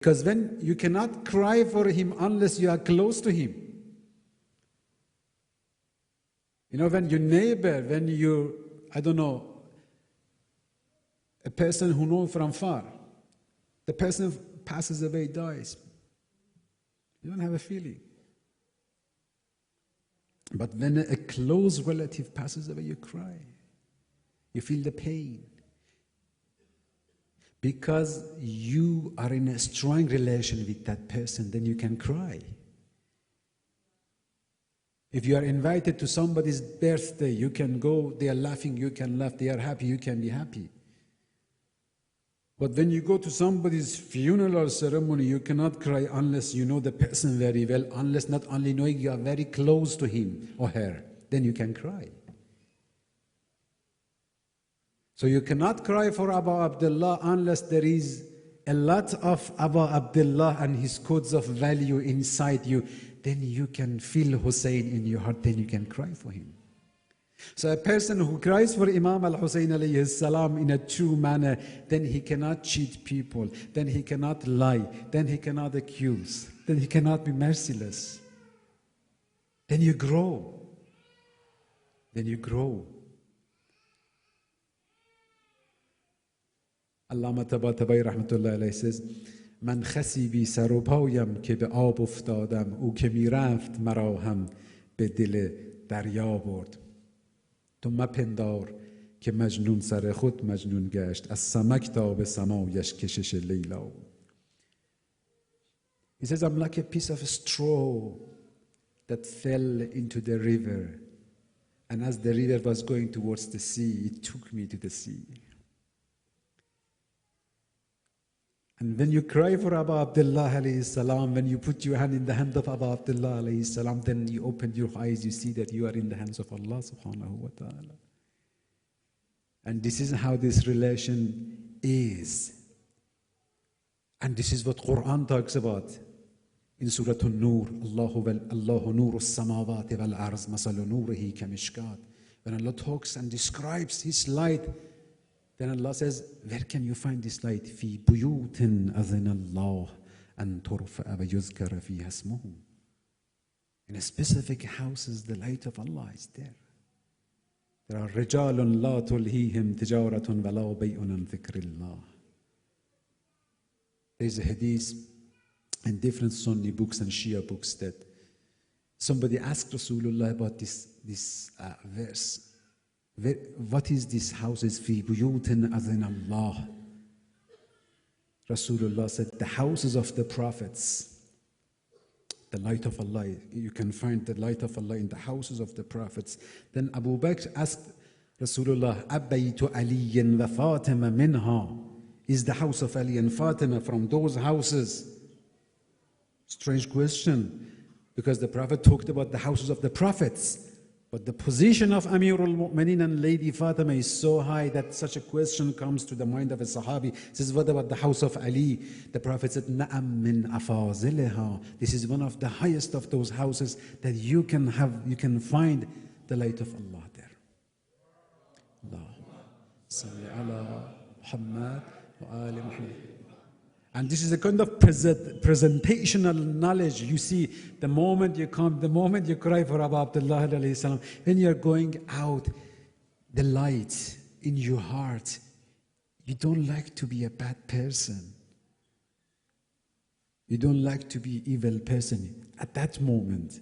Because when you cannot cry for him unless you are close to him. You know, when your neighbor, when you, I don't know, a person who knows from far, the person passes away, dies. You don't have a feeling. But when a close relative passes away, you cry. You feel the pain. Because you are in a strong relation with that person, then you can cry. If you are invited to somebody's birthday, you can go, they are laughing, you can laugh, they are happy, you can be happy. But when you go to somebody's funeral ceremony, you cannot cry unless you know the person very well, unless not only knowing you are very close to him or her, then you can cry. So you cannot cry for Abu Abdullah unless there is a lot of Abu Abdullah and his codes of value inside you. Then you can feel Hussein in your heart, then you can cry for him. So a person who cries for Imam al-Husain alayhi salam in a true manner, then he cannot cheat people, then he cannot lie, then he cannot accuse, then he cannot be merciless. Then you grow. Then you grow. Allama Tabatabai rahmatullahi alayhi says, من خسی بی سر و پایم که به آب افتادم او که می رفت مرا هم به دل دریا برد تو مپندار که مجنون سر خود مجنون گشت از سمک تا به سمایش کشش لیلا بود. He says, I'm like a piece of straw that fell into the river, and as the river was going towards the sea, it took me to the sea. And when you cry for Abu Abdullah alayhi salam, when you put your hand in the hand of Abu Abdullah alayhi salam, then you open your eyes, you see that you are in the hands of Allah subhanahu wa ta'ala. And this is how this relation is. And this is what Quran talks about. In Surah An-Nur, Allahu nuru as-samawati wal-arz, masalu nurihi kamishkat. When Allah talks and describes His light, then Allah says, where can you find this light? في بيوت أذن الله أن ترفع ويذكر فيها اسمه. In a specific houses, the light of Allah is there. There are رجال لا تلهيهم تجارة ولا بيع عن ذكر الله. There is a hadith in different Sunni books and Shia books that somebody asked Rasulullah about this verse. What is this houses? في بيوت أذن الله. Rasulullah said, the houses of the prophets. The light of Allah. You can find the light of Allah in the houses of the prophets. Then Abu Bakr asked Rasulullah, أبيت علي وفاطمة منها. Is the house of Ali and Fatima from those houses? Strange question, because the Prophet talked about the houses of the prophets. But the position of Amirul Mu'mineen and Lady Fatima is so high that such a question comes to the mind of a Sahabi. He says, what about the house of Ali? The Prophet said, Na'am min afaziliha. This is one of the highest of those houses that you can find the light of Allah there. Allahumma salli ala Muhammad wa ali Muhammad. And this is a kind of presentational knowledge. You see, the moment you come, the moment you cry for Abu Abdullah alayhi salam, when you're going out, the light in your heart, you don't like to be a bad person. You don't like to be an evil person. At that moment,